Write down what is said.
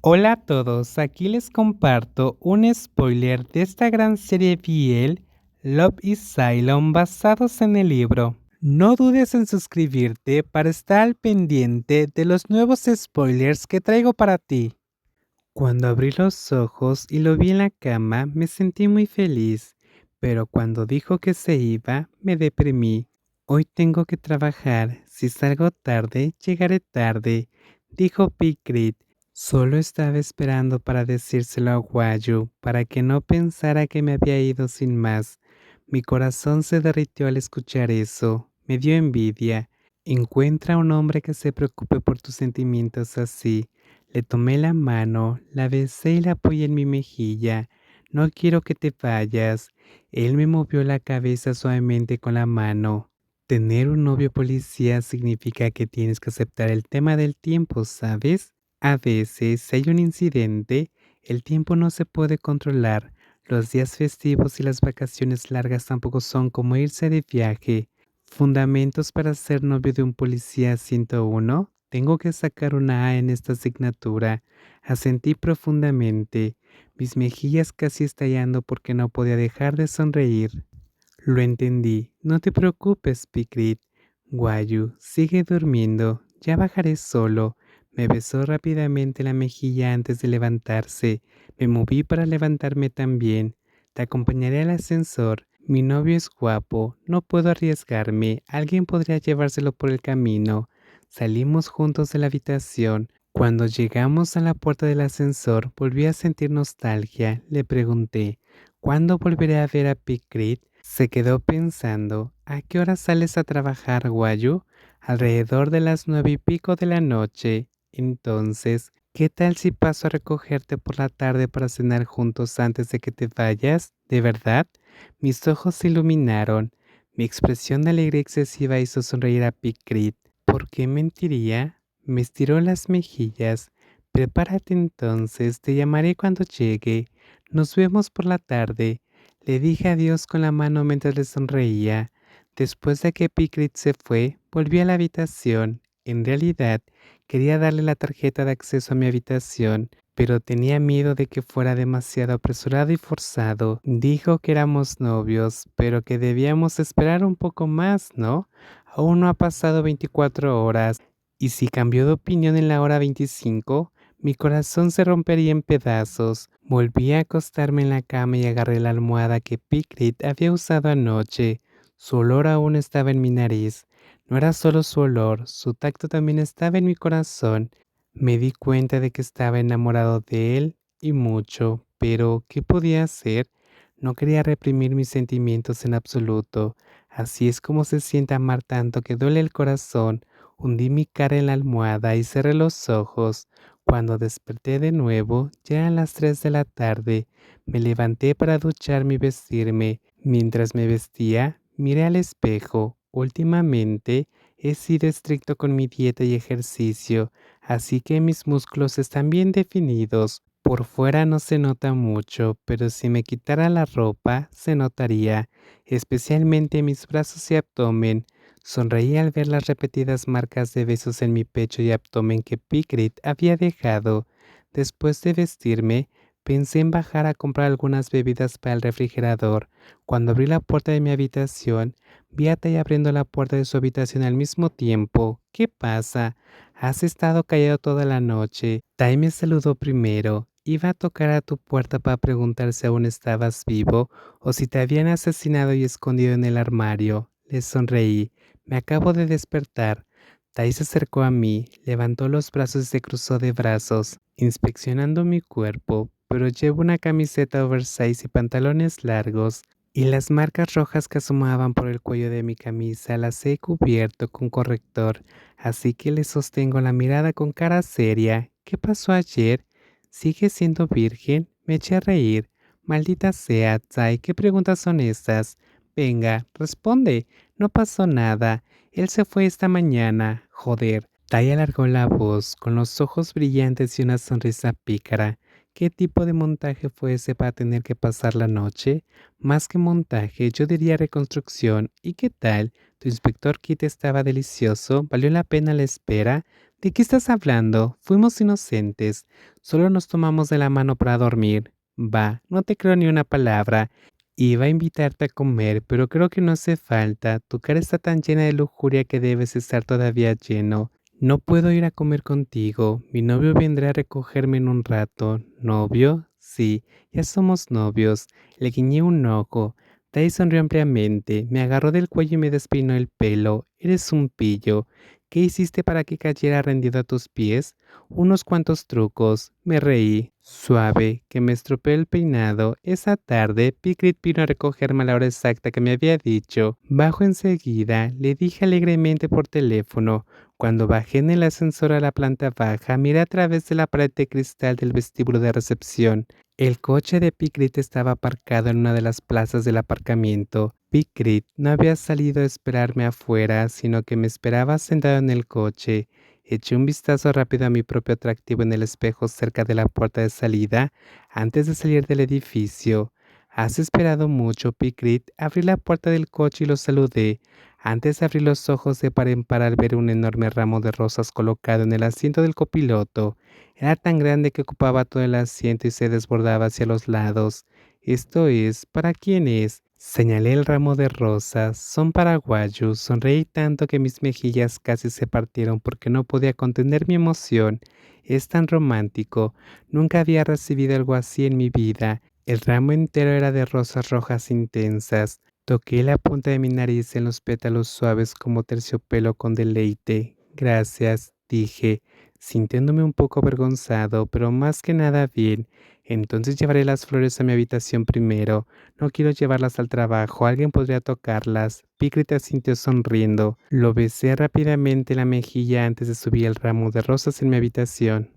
Hola a todos, aquí les comparto un spoiler de esta gran serie BL, Love is Cylon, basados en el libro. No dudes en suscribirte para estar al pendiente de los nuevos spoilers que traigo para ti. Cuando abrí los ojos y lo vi en la cama, me sentí muy feliz, pero cuando dijo que se iba, me deprimí. Hoy tengo que trabajar, si salgo tarde, llegaré tarde, dijo Picrit. Solo estaba esperando para decírselo a Guayu, para que no pensara que me había ido sin más. Mi corazón se derritió al escuchar eso. Me dio envidia. Encuentra un hombre que se preocupe por tus sentimientos así. Le tomé la mano, la besé y la apoyé en mi mejilla. No quiero que te vayas. Él me movió la cabeza suavemente con la mano. Tener un novio policía significa que tienes que aceptar el tema del tiempo, ¿sabes? A veces, si hay un incidente, el tiempo no se puede controlar. Los días festivos y las vacaciones largas tampoco son como irse de viaje. Fundamentos para ser novio de un policía 101. Tengo que sacar una A en esta asignatura. Asentí profundamente, mis mejillas casi estallando porque no podía dejar de sonreír. Lo entendí. No te preocupes, Picrit. Guayu, sigue durmiendo. Ya bajaré solo. Me besó rápidamente la mejilla antes de levantarse. Me moví para levantarme también. Te acompañaré al ascensor. Mi novio es guapo. No puedo arriesgarme. Alguien podría llevárselo por el camino. Salimos juntos de la habitación. Cuando llegamos a la puerta del ascensor, volví a sentir nostalgia. Le pregunté, ¿cuándo volveré a ver a Picrit? Se quedó pensando, ¿a qué hora sales a trabajar, Guayu? Alrededor de las 9:00 de la noche. Entonces, ¿qué tal si paso a recogerte por la tarde para cenar juntos antes de que te vayas? ¿De verdad? Mis ojos se iluminaron. Mi expresión de alegría excesiva hizo sonreír a Picrit. ¿Por qué mentiría? Me estiró las mejillas. Prepárate entonces, te llamaré cuando llegue. Nos vemos por la tarde. Le dije adiós con la mano mientras le sonreía. Después de que Picrit se fue, volví a la habitación. En realidad, quería darle la tarjeta de acceso a mi habitación, pero tenía miedo de que fuera demasiado apresurado y forzado. Dijo que éramos novios, pero que debíamos esperar un poco más, ¿no? Aún no ha pasado 24 horas. ¿Y si cambió de opinión en la hora 25? Mi corazón se rompería en pedazos. Volví a acostarme en la cama y agarré la almohada que Picrit había usado anoche. Su olor aún estaba en mi nariz. No era solo su olor, su tacto también estaba en mi corazón. Me di cuenta de que estaba enamorado de él y mucho, pero ¿qué podía hacer? No quería reprimir mis sentimientos en absoluto. Así es como se siente amar tanto que duele el corazón. Hundí mi cara en la almohada y cerré los ojos. Cuando desperté de nuevo, ya eran las 3 de la tarde. Me levanté para ducharme y vestirme. Mientras me vestía, miré al espejo. Últimamente he sido estricto con mi dieta y ejercicio, así que mis músculos están bien definidos. Por fuera no se nota mucho, pero si me quitara la ropa, se notaría, especialmente mis brazos y abdomen. Sonreí al ver las repetidas marcas de besos en mi pecho y abdomen que Picrit había dejado. Después de vestirme, pensé en bajar a comprar algunas bebidas para el refrigerador. Cuando abrí la puerta de mi habitación, vi a Tai abriendo la puerta de su habitación al mismo tiempo. ¿Qué pasa? Has estado callado toda la noche. Tai me saludó primero. Iba a tocar a tu puerta para preguntar si aún estabas vivo o si te habían asesinado y escondido en el armario. Le sonreí. Me acabo de despertar. Tai se acercó a mí, levantó los brazos y se cruzó de brazos, inspeccionando mi cuerpo, pero llevo una camiseta oversize y pantalones largos, y las marcas rojas que asomaban por el cuello de mi camisa las he cubierto con corrector, así que le sostengo la mirada con cara seria. ¿Qué pasó ayer? ¿Sigues siendo virgen? Me eché a reír. Maldita sea, Tai, ¿qué preguntas son estas? Venga, responde. No pasó nada. Él se fue esta mañana. Joder. Tai alargó la voz, con los ojos brillantes y una sonrisa pícara. ¿Qué tipo de montaje fue ese para tener que pasar la noche? Más que montaje, yo diría reconstrucción. ¿Y qué tal? Tu inspector kit estaba delicioso. ¿Valió la pena la espera? ¿De qué estás hablando? Fuimos inocentes. Solo nos tomamos de la mano para dormir. Va, no te creo ni una palabra. Iba a invitarte a comer, pero creo que no hace falta. Tu cara está tan llena de lujuria que debes estar todavía lleno. No puedo ir a comer contigo. Mi novio vendrá a recogerme en un rato. ¿Novio? Sí, ya somos novios. Le guiñé un ojo. De ahí sonrió ampliamente. Me agarró del cuello y me despeinó el pelo. Eres un pillo. ¿Qué hiciste para que cayera rendido a tus pies? Unos cuantos trucos. Me reí. Suave, que me estropeó el peinado. Esa tarde, Picrit vino a recogerme a la hora exacta que me había dicho. Bajo enseguida, le dije alegremente por teléfono. Cuando bajé en el ascensor a la planta baja, miré a través de la pared de cristal del vestíbulo de recepción. El coche de Picrit estaba aparcado en una de las plazas del aparcamiento. Picrit no había salido a esperarme afuera, sino que me esperaba sentado en el coche. Eché un vistazo rápido a mi propio atractivo en el espejo cerca de la puerta de salida antes de salir del edificio. ¿Has esperado mucho, Picrit? Abrí la puerta del coche y lo saludé. Antes abrí los ojos de par en par al ver un enorme ramo de rosas colocado en el asiento del copiloto. Era tan grande que ocupaba todo el asiento y se desbordaba hacia los lados. Esto es, ¿para quién es? Señalé el ramo de rosas. Son paraguayos. Sonreí tanto que mis mejillas casi se partieron porque no podía contener mi emoción. Es tan romántico. Nunca había recibido algo así en mi vida. El ramo entero era de rosas rojas intensas. Toqué la punta de mi nariz en los pétalos suaves como terciopelo con deleite. Gracias, dije, sintiéndome un poco avergonzado, pero más que nada bien. Entonces llevaré las flores a mi habitación primero. No quiero llevarlas al trabajo, alguien podría tocarlas. Picrit asintió sonriendo. Lo besé rápidamente en la mejilla antes de subir el ramo de rosas en mi habitación.